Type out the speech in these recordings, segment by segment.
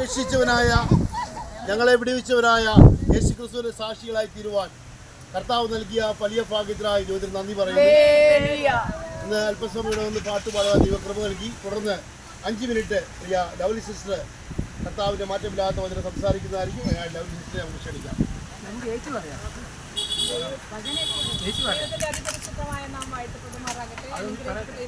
ഉപേക്ഷിച്ചവനായ ഞങ്ങളെ വിടുവിച്ചവനായ യേശുക്രിസ്തുവിന്റെ സാക്ഷികളായി തീരുവാൻ കർത്താവ് നൽകിയ വലിയ ഭാഗ്യത്തിനായി ദൈവത്തിന് നന്ദി പറയുന്നു. ഇന്ന് അല്പസമയം ഒന്ന് പാട്ട് പാടാൻ ദൈവകൃപ നൽകി. തുടർന്ന് 5 മിനിറ്റ് പ്രിയ ലവ്ലി സിസ്റ്റർ കർത്താവിന്റെ മാറ്റമില്ലാത്ത വചനം സംസാരിക്കുന്നതായിരിക്കും. ഞാൻ ലവ്ലി സിസ്റ്ററെ നമുക്ക് ക്ഷണിക്കാം.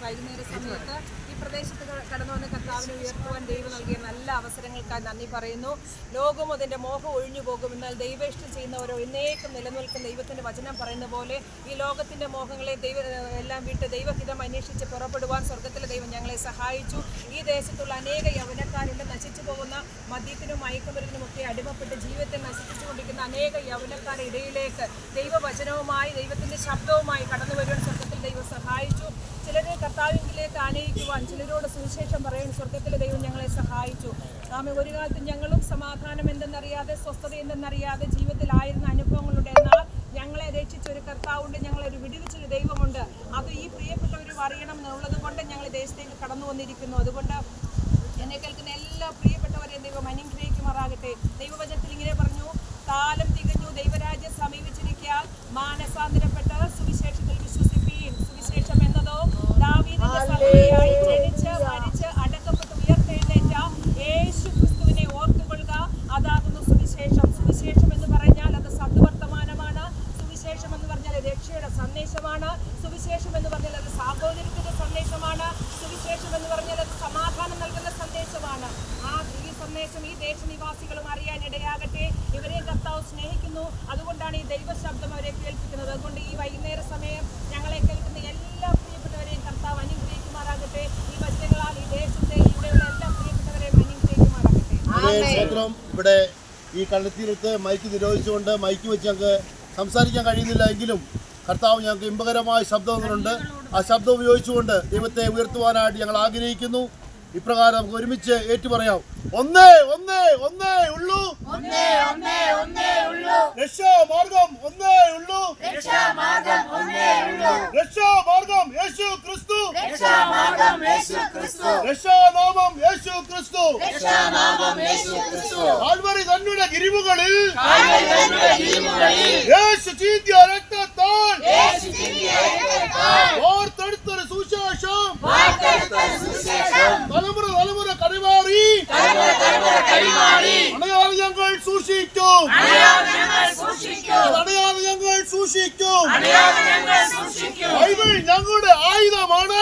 വൈകുന്നേര സമയത്ത് ഈ പ്രദേശത്ത് കടന്നു വന്ന് കർത്താവിനെ ഉയർത്തുവാൻ ദൈവം നൽകിയ നല്ല അവസരങ്ങൾക്കായി നന്ദി പറയുന്നു. ലോകം അതിൻ്റെ മോഹം ഒഴിഞ്ഞു പോകും, എന്നാൽ ദൈവേഷ്ടം ചെയ്യുന്നവരോ എന്നേക്കും നിലനിൽക്കുന്ന ദൈവത്തിൻ്റെ വചനം പറയുന്ന പോലെ ഈ ലോകത്തിൻ്റെ മോഹങ്ങളെ എല്ലാം വിട്ട് ദൈവഹിതം അന്വേഷിച്ച് പുറപ്പെടുവാൻ സ്വർഗത്തിലെ ദൈവം ഞങ്ങളെ സഹായിച്ചു. ഈ ദേശത്തുള്ള അനേക യൗവനക്കാരുണ്ട്, നശിച്ചു പോകുന്ന മദ്യത്തിനും മയക്കുമരുന്നിനുമൊക്കെ അടിമപ്പെട്ട് ജീവിതത്തെ നശിപ്പിച്ചുകൊണ്ടിരിക്കുന്ന അനേക യൗവനക്കാരുടെ ഇടയിലേക്ക് ദൈവവചനവുമായി ദൈവത്തിൻ്റെ ശബ്ദവുമായി കടന്നു വരുവാൻ സ്വർഗത്തിൽ ദൈവം സഹായിച്ചു. ചിലരെ കർത്താവിലേക്ക് ആനയിക്കുവാൻ, ചിലരോട് സുവിശേഷം പറയാൻ സ്വർഗത്തിലെ ദൈവം ഞങ്ങളെ സഹായിച്ചു. ഒരു കാലത്ത് ഞങ്ങളും സമാധാനം എന്തെന്നറിയാതെ, സ്വസ്ഥത എന്തെന്നറിയാതെ ജീവിതത്തിലായിരുന്ന അനുഭവങ്ങളുണ്ട്. എന്നാൽ ഞങ്ങളെ രക്ഷിച്ചൊരു കർത്താവുണ്ട്, ഞങ്ങളൊരു വിടുവിച്ചൊരു ദൈവമുണ്ട്. അത് ഈ പ്രിയപ്പെട്ടവരും അറിയണം എന്നുള്ളത് കൊണ്ട് ഞങ്ങൾ ദേശത്തേക്ക് കടന്നു വന്നിരിക്കുന്നു. അതുകൊണ്ട് എന്നെ കേൾക്കുന്ന എല്ലാ പ്രിയപ്പെട്ടവരെയും ദൈവം അനുഗ്രഹിക്കുമാറാകട്ടെ. ദൈവവചനത്തിൽ ഇങ്ങനെ പറഞ്ഞു, കാലം തികഞ്ഞു, ദൈവരാജ്യം സമീപിച്ചിരിക്കാൻ മാനസാന്തരപ്പെട്ട് സുവിശേഷത്തിൽ വിശ്വസിപ്പീൻ. സുവിശേഷം എന്നതോ ദാവീദിന്റെ സന്തതിയായി ജനിച്ച് മരിച്ച് അടക്കപ്പെട്ട് ഉയർത്തെഴുന്നേറ്റ യേശു ക്രിസ്തുവിനെ ഓർത്തുകൊള്ളുക, അതാകുന്നു സുവിശേഷം. സുവിശേഷം എന്ന് പറഞ്ഞാൽ അത് സദ്വർത്തമാനമാണ്. സുവിശേഷം എന്ന് പറഞ്ഞാൽ രക്ഷയുടെ സന്ദേശമാണ്. സുവിശേഷം എന്ന് പറഞ്ഞാൽ അത് സാഹോദര്യത്തിന്റെ സന്ദേശമാണ്. സുവിശേഷം എന്ന് പറഞ്ഞാൽ അത് സമാധാനം നൽകുന്ന സന്ദേശമാണ്. ഈ സന്ദേശം ഈ ദേശനിവാസികളും അറിയാൻ ഇടയാകട്ടെ. ഇവരെ കർത്താവ് സ്നേഹിക്കുന്നു, അതുകൊണ്ടാണ് ഈ ദൈവശബ്ദം അവരെ കേൾപ്പിക്കുന്നത്. അതുകൊണ്ട് ഈ വൈകുന്നേര സമയം ഞങ്ങളെ കേൾക്കുന്ന എല്ലാ പ്രിയപ്പെട്ടവരെയും കർത്താവ് അനുഗ്രഹിക്കുമാറാകട്ടെ. ഈ വചനങ്ങളാൽ ഈ ദേശത്തെ ഇവിടെയുള്ള എല്ലാ പ്രിയപ്പെട്ടവരെയും അനുഗ്രഹിക്കുമാറാകട്ടെ. ഇവിടെ ഈ കണ്ടെത്തിയിടത്ത് മൈക്ക് നിരോധിച്ചുകൊണ്ട് മൈക്ക് വെച്ച് ഞങ്ങൾക്ക് സംസാരിക്കാൻ കഴിയുന്നില്ല എങ്കിലും കർത്താവ് ഞങ്ങൾക്ക് ഇമ്പകരമായ ശബ്ദങ്ങളുണ്ട്. ആ ശബ്ദം ഉപയോഗിച്ചുകൊണ്ട് ദൈവത്തെ ഉയർത്തുവാനായിട്ട് ഞങ്ങൾ ആഗ്രഹിക്കുന്നു. ഇപ്രകാരം നമുക്ക് ഒരുമിച്ച് ഏറ്റുപറയാം. ഒന്നേ ഒന്നേ ഒന്നേ ഉള്ളൂ, രക്ഷാമാർഗം ഒന്നേ ഉള്ളൂ, രക്ഷാമാർഗം യേശു ക്രിസ്തു, രക്ഷാനാമം യേശു ക്രിസ്തു. കാൽവരി തന്നുടെ ഗിരിവുകളിൽ യേശു ചീന്തിയ രക്തത്താൽ ഓർത്തെടുത്തൊരു സുവിശേഷം തലമുറ തലമുറ കൈമാറി അടയാളം ഞങ്ങൾ സൂക്ഷിക്കും, അടയാളം ഞങ്ങൾ സൂക്ഷിക്കും. ബൈബിൾ ഞങ്ങളുടെ ആയുധമാണ്,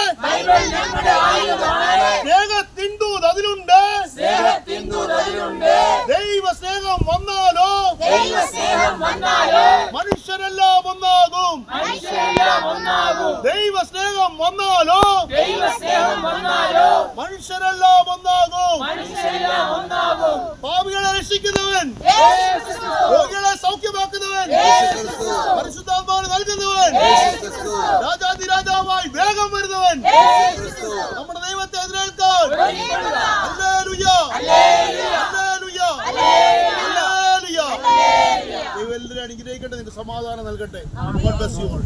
സ്നേഹത്തിൻതൂത് അതിലുണ്ട്. ദൈവ സ്നേഹം വന്നാലോ മനുഷ്യരെല്ലാം ഒന്നാകും. ദൈവ സ്നേഹം വന്നാലോ മനുഷ്യരെല്ലാം ഒന്നാകും. പാപികളെ രക്ഷിക്കുന്നവൻ, രോഗികളെ സൗഖ്യമാക്കുന്നവൻ, പരിശുദ്ധാത്മാവിനെ നൽകുന്നവൻ, രാജാതിരാജാവായി വേഗം വരുന്നവൻ, നമ്മുടെ ദൈവത്തെ എതിരേൽക്കാൻ. Hallelujah, hallelujah, hallelujah. ദൈവം എല്ലാവരും അനുഗ്രഹിക്കട്ടെ, നിങ്ങൾക്ക് സമാധാനം നൽകട്ടെ. God bless you all.